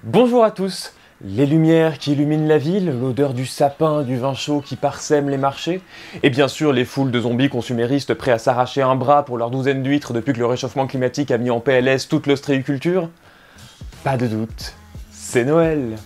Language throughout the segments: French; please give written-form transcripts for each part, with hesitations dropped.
Bonjour à tous. Les lumières qui illuminent la ville, l'odeur du sapin, du vin chaud qui parsème les marchés, et bien sûr les foules de zombies consuméristes prêts à s'arracher un bras pour leur douzaine d'huîtres depuis que le réchauffement climatique a mis en PLS toute l'ostréiculture. Pas de doute, c'est Noël.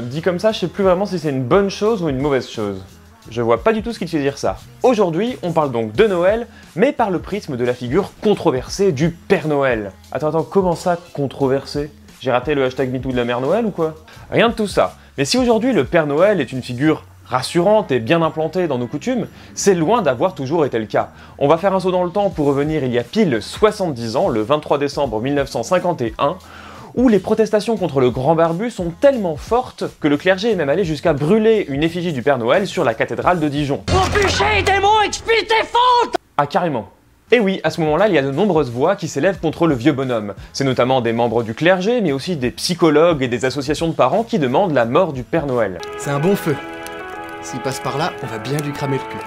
Dit comme ça, je sais plus vraiment si c'est une bonne chose ou une mauvaise chose. Je vois pas du tout ce qu'il fait dire ça. Aujourd'hui, on parle donc de Noël, mais par le prisme de la figure controversée du Père Noël. Attends, comment ça, controversé ? J'ai raté le hashtag MeToo de la Mère Noël ou quoi ? Rien de tout ça. Mais si aujourd'hui le Père Noël est une figure rassurante et bien implantée dans nos coutumes, c'est loin d'avoir toujours été le cas. On va faire un saut dans le temps pour revenir il y a pile 70 ans, le 23 décembre 1951, où les protestations contre le Grand Barbu sont tellement fortes que le clergé est même allé jusqu'à brûler une effigie du Père Noël sur la cathédrale de Dijon. Pour bûcher, démon, expie tes fautes! Ah carrément. Et oui, à ce moment-là, il y a de nombreuses voix qui s'élèvent contre le vieux bonhomme. C'est notamment des membres du clergé, mais aussi des psychologues et des associations de parents qui demandent la mort du Père Noël. C'est un bon feu. S'il passe par là, on va bien lui cramer le cul.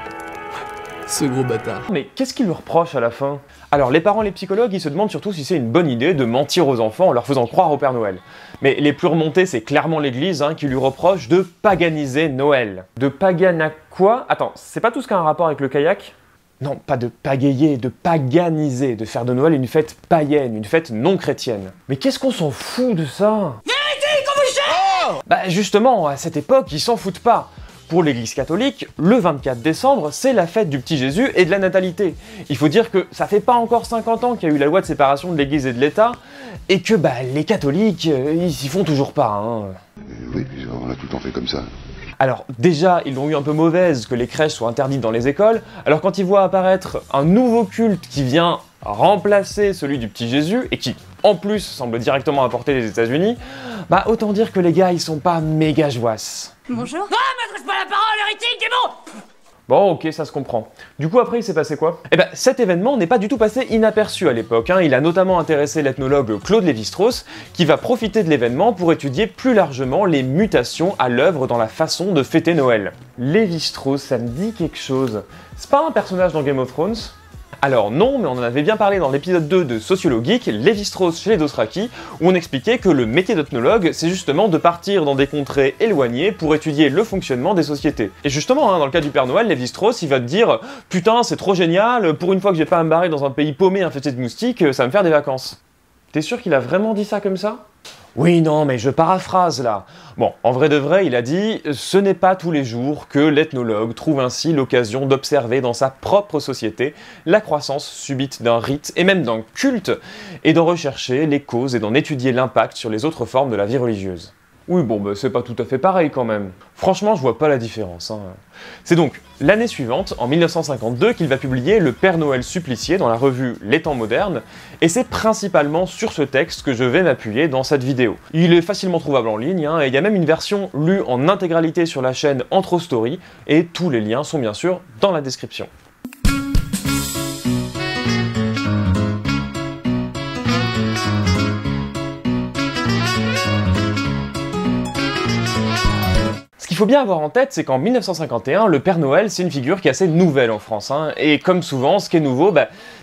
Ce gros bâtard. Mais qu'est-ce qu'il lui reproche à la fin ? Alors les parents et les psychologues, ils se demandent surtout si c'est une bonne idée de mentir aux enfants en leur faisant croire au Père Noël. Mais les plus remontés, c'est clairement l'Église qui lui reproche de paganiser Noël. De pagana quoi ? Attends, c'est pas tout ce qui a un rapport avec le kayak ? Non, pas de pagayer, de paganiser, de faire de Noël une fête païenne, une fête non chrétienne. Mais qu'est-ce qu'on s'en fout de ça ? Bah justement, à cette époque, ils s'en foutent pas. Pour l'Église catholique, le 24 décembre, c'est la fête du petit Jésus et de la natalité. Il faut dire que ça fait pas encore 50 ans qu'il y a eu la loi de séparation de l'Église et de l'État, et que les catholiques, ils s'y font toujours pas. Oui, on a tout le temps fait comme ça. Alors déjà, ils l'ont eu un peu mauvaise que les crèches soient interdites dans les écoles, alors quand ils voient apparaître un nouveau culte qui vient remplacer celui du petit Jésus, et qui, en plus, semble directement importer des États-Unis, autant dire que les gars, ils sont pas méga joasses. Bonjour. Ah, m'adresse pas la parole, hérétique, démon! Bon, ok, ça se comprend. Du coup, après, il s'est passé quoi ? Cet événement n'est pas du tout passé inaperçu à l'époque. Il a notamment intéressé l'ethnologue Claude Lévi-Strauss, qui va profiter de l'événement pour étudier plus largement les mutations à l'œuvre dans la façon de fêter Noël. Lévi-Strauss, ça me dit quelque chose. C'est pas un personnage dans Game of Thrones ? Alors non, mais on en avait bien parlé dans l'épisode 2 de Sociologeek, Lévi-Strauss chez les Dothraki, où on expliquait que le métier d'ethnologue, c'est justement de partir dans des contrées éloignées pour étudier le fonctionnement des sociétés. Et justement, dans le cas du Père Noël, Lévi-Strauss, il va te dire « Putain, c'est trop génial, pour une fois que j'ai pas à me barrer dans un pays paumé infesté de moustiques, ça va me faire des vacances. » T'es sûr qu'il a vraiment dit ça comme ça ? Oui, non, mais je paraphrase là. Bon, en vrai de vrai, il a dit « Ce n'est pas tous les jours que l'ethnologue trouve ainsi l'occasion d'observer dans sa propre société la croissance subite d'un rite et même d'un culte, et d'en rechercher les causes et d'en étudier l'impact sur les autres formes de la vie religieuse. » Oui, c'est pas tout à fait pareil quand même. Franchement, je vois pas la différence. C'est donc l'année suivante, en 1952, qu'il va publier Le Père Noël supplicié dans la revue Les Temps modernes, et c'est principalement sur ce texte que je vais m'appuyer dans cette vidéo. Il est facilement trouvable en ligne, et il y a même une version lue en intégralité sur la chaîne Antro Story, et tous les liens sont bien sûr dans la description. Ce qu'il faut bien avoir en tête, c'est qu'en 1951, le Père Noël, c'est une figure qui est assez nouvelle en France. Et comme souvent, ce qui est nouveau,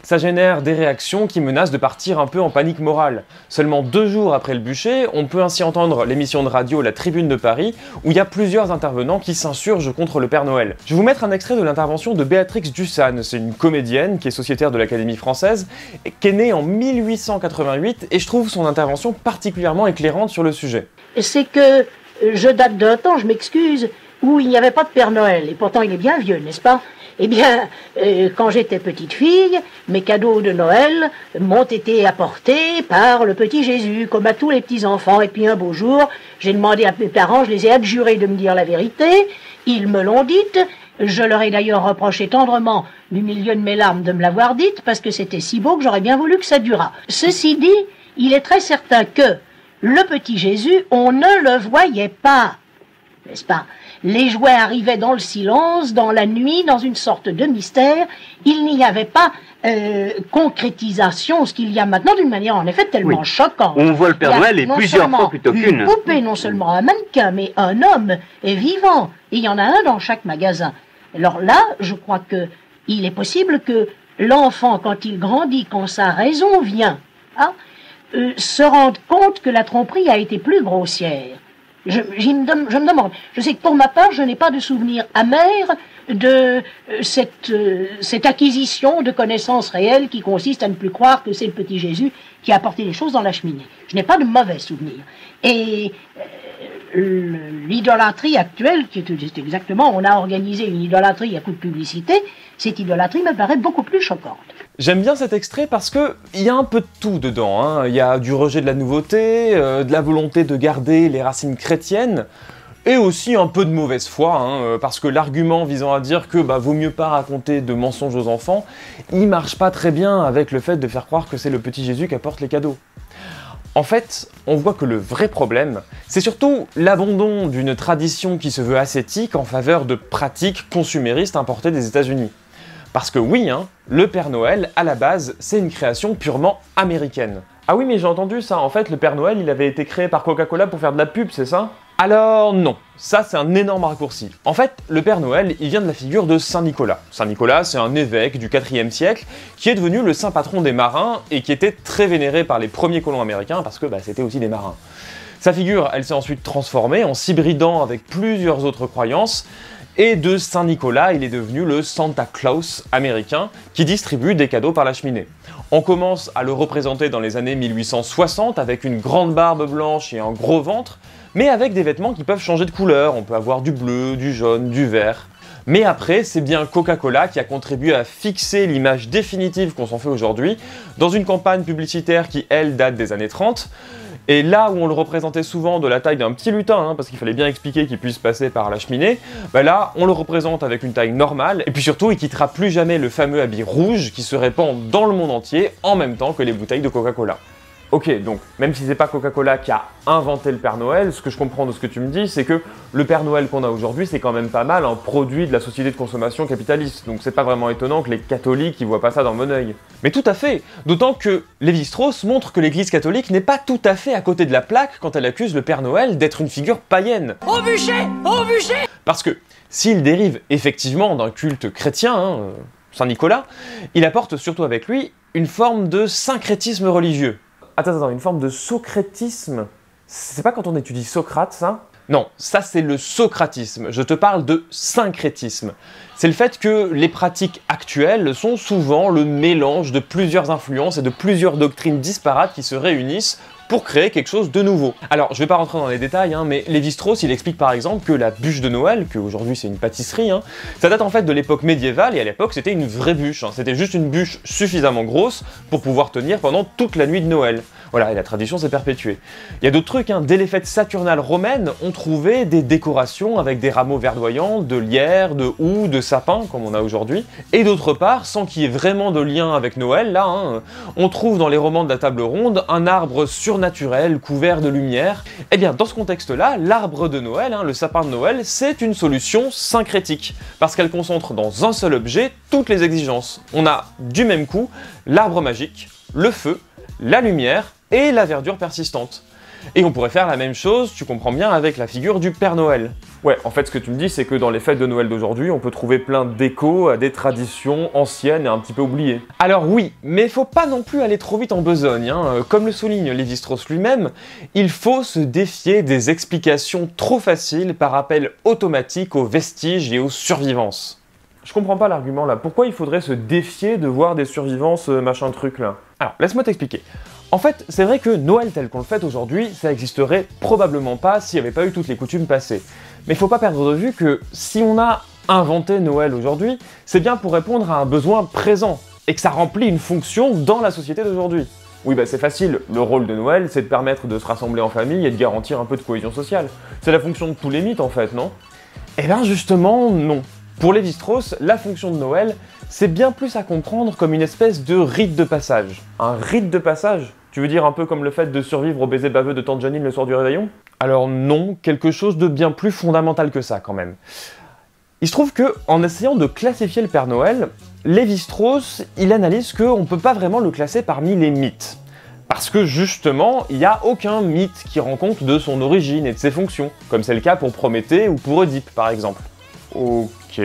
ça génère des réactions qui menacent de partir un peu en panique morale. Seulement 2 jours après le bûcher, on peut ainsi entendre l'émission de radio La Tribune de Paris, où il y a plusieurs intervenants qui s'insurgent contre le Père Noël. Je vais vous mettre un extrait de l'intervention de Béatrix Dussane. C'est une comédienne qui est sociétaire de l'Académie française, et qui est née en 1888, et je trouve son intervention particulièrement éclairante sur le sujet. C'est que je date d'un temps, je m'excuse, où il n'y avait pas de Père Noël, et pourtant il est bien vieux, n'est-ce pas ? Eh bien, quand j'étais petite fille, mes cadeaux de Noël m'ont été apportés par le petit Jésus, comme à tous les petits-enfants. Et puis un beau jour, j'ai demandé à mes parents, je les ai adjurés de me dire la vérité, ils me l'ont dite, je leur ai d'ailleurs reproché tendrement, du milieu de mes larmes, de me l'avoir dite, parce que c'était si beau que j'aurais bien voulu que ça durât. Ceci dit, il est très certain que le petit Jésus, on ne le voyait pas, n'est-ce pas ? Les jouets arrivaient dans le silence, dans la nuit, dans une sorte de mystère. Il n'y avait pas concrétisation, ce qu'il y a maintenant d'une manière en effet tellement choquante. On voit le Père Noël et plusieurs fois plutôt qu'une. Une poupée, non seulement un mannequin, mais un homme est vivant. Et il y en a un dans chaque magasin. Alors là, je crois que il est possible que l'enfant, quand il grandit, quand sa raison vient, se rendent compte que la tromperie a été plus grossière. Je me demande. Je sais que pour ma part, je n'ai pas de souvenir amer de cette acquisition de connaissances réelles qui consiste à ne plus croire que c'est le petit Jésus qui a apporté les choses dans la cheminée. Je n'ai pas de mauvais souvenirs. Et l'idolâtrie actuelle, qui est exactement, on a organisé une idolâtrie à coup de publicité, cette idolâtrie me paraît beaucoup plus choquante. J'aime bien cet extrait parce que il y a un peu de tout dedans, hein. Il y a du rejet de la nouveauté, de la volonté de garder les racines chrétiennes, et aussi un peu de mauvaise foi, hein, parce que l'argument visant à dire que vaut mieux pas raconter de mensonges aux enfants, il marche pas très bien avec le fait de faire croire que c'est le petit Jésus qui apporte les cadeaux. En fait, on voit que le vrai problème, c'est surtout l'abandon d'une tradition qui se veut ascétique en faveur de pratiques consuméristes importées des États-Unis. Parce que oui, hein, le Père Noël, à la base, c'est une création purement américaine. Ah oui, mais j'ai entendu ça, en fait, le Père Noël, il avait été créé par Coca-Cola pour faire de la pub, c'est ça? Alors non, ça c'est un énorme raccourci. En fait, le Père Noël, il vient de la figure de Saint Nicolas. Saint Nicolas, c'est un évêque du IVe siècle qui est devenu le saint patron des marins et qui était très vénéré par les premiers colons américains parce que c'était aussi des marins. Sa figure, elle s'est ensuite transformée en s'hybridant avec plusieurs autres croyances, et de Saint Nicolas, il est devenu le Santa Claus américain qui distribue des cadeaux par la cheminée. On commence à le représenter dans les années 1860 avec une grande barbe blanche et un gros ventre, mais avec des vêtements qui peuvent changer de couleur. On peut avoir du bleu, du jaune, du vert. Mais après, c'est bien Coca-Cola qui a contribué à fixer l'image définitive qu'on s'en fait aujourd'hui, dans une campagne publicitaire qui, elle, date des années 30, et là où on le représentait souvent de la taille d'un petit lutin, hein, parce qu'il fallait bien expliquer qu'il puisse passer par la cheminée, là, on le représente avec une taille normale, et puis surtout, il quittera plus jamais le fameux habit rouge qui se répand dans le monde entier, en même temps que les bouteilles de Coca-Cola. Ok, donc, même si c'est pas Coca-Cola qui a inventé le Père Noël, ce que je comprends de ce que tu me dis, c'est que le Père Noël qu'on a aujourd'hui, c'est quand même pas mal un produit de la société de consommation capitaliste, donc c'est pas vraiment étonnant que les catholiques ils voient pas ça d'un bon œil. Mais tout à fait, d'autant que Lévi-Strauss montre que l'église catholique n'est pas tout à fait à côté de la plaque quand elle accuse le Père Noël d'être une figure païenne. Au bûcher! Au bûcher! Parce que, s'il dérive effectivement d'un culte chrétien, Saint Nicolas, il apporte surtout avec lui une forme de syncrétisme religieux. Attends, une forme de socratisme? C'est pas quand on étudie Socrate, ça? Non, ça c'est le socratisme, je te parle de syncrétisme. C'est le fait que les pratiques actuelles sont souvent le mélange de plusieurs influences et de plusieurs doctrines disparates qui se réunissent pour créer quelque chose de nouveau. Alors, je vais pas rentrer dans les détails, mais Lévi-Strauss, il explique par exemple que la bûche de Noël, que aujourd'hui c'est une pâtisserie, ça date en fait de l'époque médiévale, et à l'époque c'était une vraie bûche, c'était juste une bûche suffisamment grosse pour pouvoir tenir pendant toute la nuit de Noël. Voilà, et la tradition s'est perpétuée. Il y a d'autres trucs, dès les fêtes saturnales romaines, on trouvait des décorations avec des rameaux verdoyants, de lierre, de houx, de sapin, comme on a aujourd'hui. Et d'autre part, sans qu'il y ait vraiment de lien avec Noël, là, on trouve dans les romans de la table ronde un arbre surnaturel, couvert de lumière. Eh bien, dans ce contexte-là, l'arbre de Noël, le sapin de Noël, c'est une solution syncrétique, parce qu'elle concentre dans un seul objet toutes les exigences. On a, du même coup, l'arbre magique, le feu, la lumière et la verdure persistante. Et on pourrait faire la même chose, tu comprends bien, avec la figure du Père Noël. Ouais, en fait, ce que tu me dis, c'est que dans les fêtes de Noël d'aujourd'hui, on peut trouver plein d'échos à des traditions anciennes et un petit peu oubliées. Alors oui, mais faut pas non plus aller trop vite en besogne, Comme le souligne Lévi-Strauss lui-même, il faut se défier des explications trop faciles par appel automatique aux vestiges et aux survivances. Je comprends pas l'argument là, pourquoi il faudrait se défier de voir des survivances machin truc là? Alors, laisse-moi t'expliquer. En fait, c'est vrai que Noël tel qu'on le fête aujourd'hui, ça existerait probablement pas s'il n'y avait pas eu toutes les coutumes passées. Mais faut pas perdre de vue que si on a inventé Noël aujourd'hui, c'est bien pour répondre à un besoin présent, et que ça remplit une fonction dans la société d'aujourd'hui. Oui, c'est facile, le rôle de Noël, c'est de permettre de se rassembler en famille et de garantir un peu de cohésion sociale. C'est la fonction de tous les mythes en fait, non? Eh bien justement, non. Pour Lévi-Strauss, la fonction de Noël, c'est bien plus à comprendre comme une espèce de rite de passage. Un rite de passage? Tu veux dire un peu comme le fait de survivre au baiser baveux de tante Janine le soir du réveillon? Alors non, quelque chose de bien plus fondamental que ça quand même. Il se trouve que, en essayant de classifier le Père Noël, Lévi-Strauss, il analyse qu'on ne peut pas vraiment le classer parmi les mythes. Parce que justement, il n'y a aucun mythe qui rend compte de son origine et de ses fonctions, comme c'est le cas pour Prométhée ou pour Oedipe par exemple. Ok.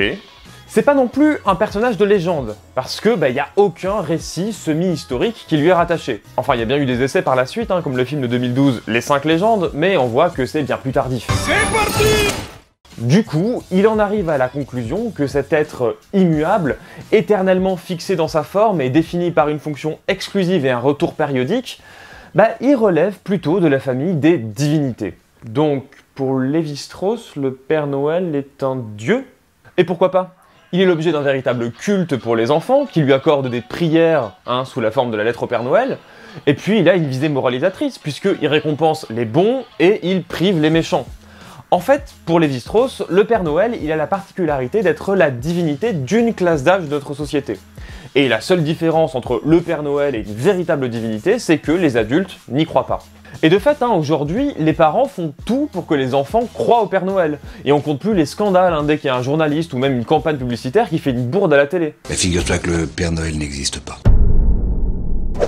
C'est pas non plus un personnage de légende, parce que y a aucun récit semi-historique qui lui est rattaché. Enfin, il y a bien eu des essais par la suite, comme le film de 2012, Les 5 légendes, mais on voit que c'est bien plus tardif. C'est parti! Du coup, il en arrive à la conclusion que cet être immuable, éternellement fixé dans sa forme et défini par une fonction exclusive et un retour périodique, il relève plutôt de la famille des divinités. Donc, pour Lévi-Strauss, le Père Noël est un dieu? Et pourquoi pas? Il est l'objet d'un véritable culte pour les enfants, qui lui accordent des prières sous la forme de la lettre au Père Noël, et puis il a une visée moralisatrice, puisqu'il récompense les bons et il prive les méchants. En fait, pour Lévi-Strauss, le Père Noël, il a la particularité d'être la divinité d'une classe d'âge de notre société. Et la seule différence entre le Père Noël et une véritable divinité, c'est que les adultes n'y croient pas. Et de fait, aujourd'hui, les parents font tout pour que les enfants croient au Père Noël. Et on compte plus les scandales dès qu'il y a un journaliste ou même une campagne publicitaire qui fait une bourde à la télé. Mais figure-toi que le Père Noël n'existe pas.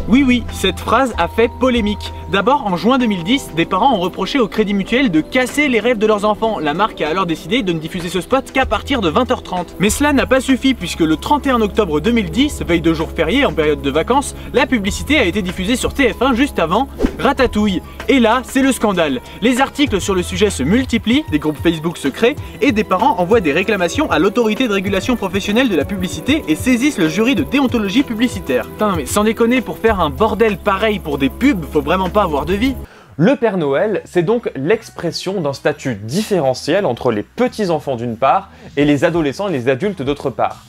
Oui, cette phrase a fait polémique. D'abord, en juin 2010, des parents ont reproché au Crédit Mutuel de casser les rêves de leurs enfants. La marque a alors décidé de ne diffuser ce spot qu'à partir de 20h30. Mais cela n'a pas suffi puisque le 31 octobre 2010, veille de jour férié en période de vacances, la publicité a été diffusée sur TF1 juste avant Ratatouille. Et là, c'est le scandale. Les articles sur le sujet se multiplient, des groupes Facebook se créent et des parents envoient des réclamations à l'autorité de régulation professionnelle de la publicité et saisissent le jury de déontologie publicitaire. Putain, mais sans déconner, pour faire un bordel pareil pour des pubs, faut vraiment pas avoir de vie. Le Père Noël, c'est donc l'expression d'un statut différentiel entre les petits-enfants d'une part et les adolescents et les adultes d'autre part.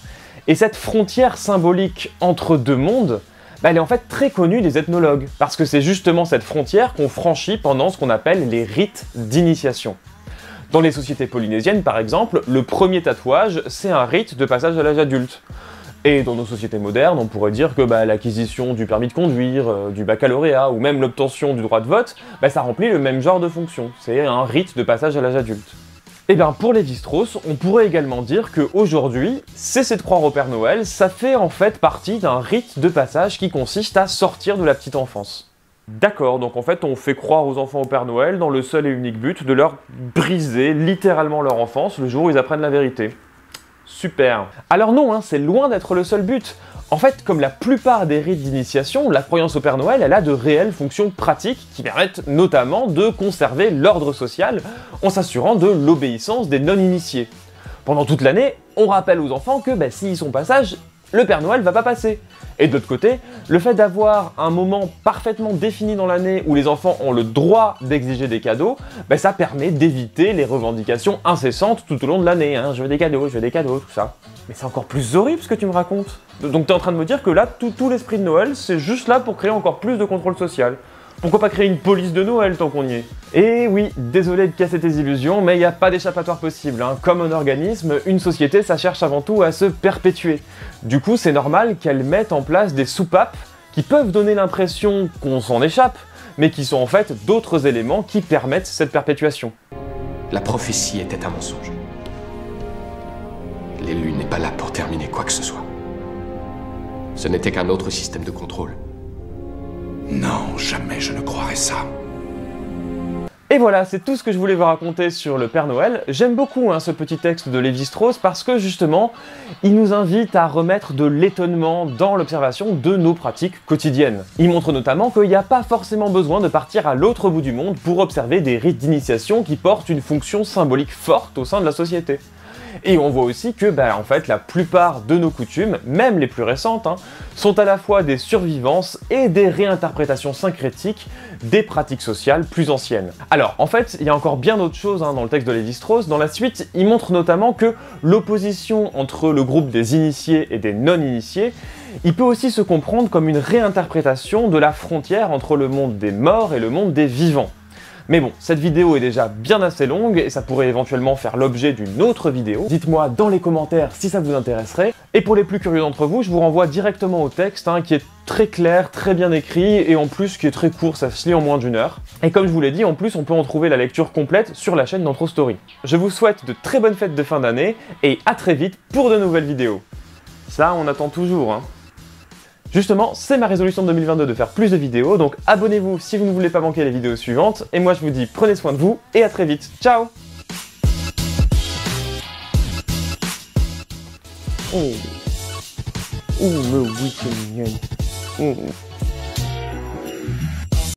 Et cette frontière symbolique entre deux mondes, elle est en fait très connue des ethnologues, parce que c'est justement cette frontière qu'on franchit pendant ce qu'on appelle les rites d'initiation. Dans les sociétés polynésiennes par exemple, le premier tatouage, c'est un rite de passage à l'âge adulte. Et dans nos sociétés modernes, on pourrait dire que l'acquisition du permis de conduire, du baccalauréat ou même l'obtention du droit de vote, ça remplit le même genre de fonction. C'est un rite de passage à l'âge adulte. Et bien pour Lévi-Strauss, on pourrait également dire qu'aujourd'hui, cesser de croire au Père Noël, ça fait en fait partie d'un rite de passage qui consiste à sortir de la petite enfance. D'accord, donc en fait on fait croire aux enfants au Père Noël dans le seul et unique but de leur briser littéralement leur enfance le jour où ils apprennent la vérité. Super. Alors non, c'est loin d'être le seul but. En fait, comme la plupart des rites d'initiation, la croyance au Père Noël, elle a de réelles fonctions pratiques qui permettent notamment de conserver l'ordre social en s'assurant de l'obéissance des non-initiés. Pendant toute l'année, on rappelle aux enfants que s'ils sont pas sages, le Père Noël va pas passer. Et de l'autre côté, le fait d'avoir un moment parfaitement défini dans l'année où les enfants ont le droit d'exiger des cadeaux, ça permet d'éviter les revendications incessantes tout au long de l'année. Je veux des cadeaux, tout ça. Mais c'est encore plus horrible ce que tu me racontes. Donc t'es en train de me dire que là, tout l'esprit de Noël, c'est juste là pour créer encore plus de contrôle social. Pourquoi pas créer une police de Noël tant qu'on y est? Et oui, désolé de casser tes illusions, mais il n'y a pas d'échappatoire possible. Comme un organisme, une société, ça cherche avant tout à se perpétuer. Du coup, c'est normal qu'elle mette en place des soupapes qui peuvent donner l'impression qu'on s'en échappe, mais qui sont en fait d'autres éléments qui permettent cette perpétuation. La prophétie était un mensonge. L'élu n'est pas là pour terminer quoi que ce soit. Ce n'était qu'un autre système de contrôle. Non, jamais je ne croirais ça. Et voilà, c'est tout ce que je voulais vous raconter sur le Père Noël. J'aime beaucoup ce petit texte de Lévi-Strauss parce que justement, il nous invite à remettre de l'étonnement dans l'observation de nos pratiques quotidiennes. Il montre notamment qu'il n'y a pas forcément besoin de partir à l'autre bout du monde pour observer des rites d'initiation qui portent une fonction symbolique forte au sein de la société. Et on voit aussi que, en fait, la plupart de nos coutumes, même les plus récentes, sont à la fois des survivances et des réinterprétations syncrétiques des pratiques sociales plus anciennes. Alors, en fait, il y a encore bien d'autres choses dans le texte de Lévi-Strauss. Dans la suite, il montre notamment que l'opposition entre le groupe des initiés et des non-initiés, il peut aussi se comprendre comme une réinterprétation de la frontière entre le monde des morts et le monde des vivants. Mais bon, cette vidéo est déjà bien assez longue et ça pourrait éventuellement faire l'objet d'une autre vidéo. Dites-moi dans les commentaires si ça vous intéresserait. Et pour les plus curieux d'entre vous, je vous renvoie directement au texte qui est très clair, très bien écrit et en plus qui est très court, ça se lit en moins d'1 heure. Et comme je vous l'ai dit, en plus on peut en trouver la lecture complète sur la chaîne d'Intro Story. Je vous souhaite de très bonnes fêtes de fin d'année et à très vite pour de nouvelles vidéos. Ça, on attend toujours, Justement, c'est ma résolution de 2022 de faire plus de vidéos, donc abonnez-vous si vous ne voulez pas manquer les vidéos suivantes, et moi je vous dis prenez soin de vous, et à très vite, ciao! Oh, mais oui, c'est mignon.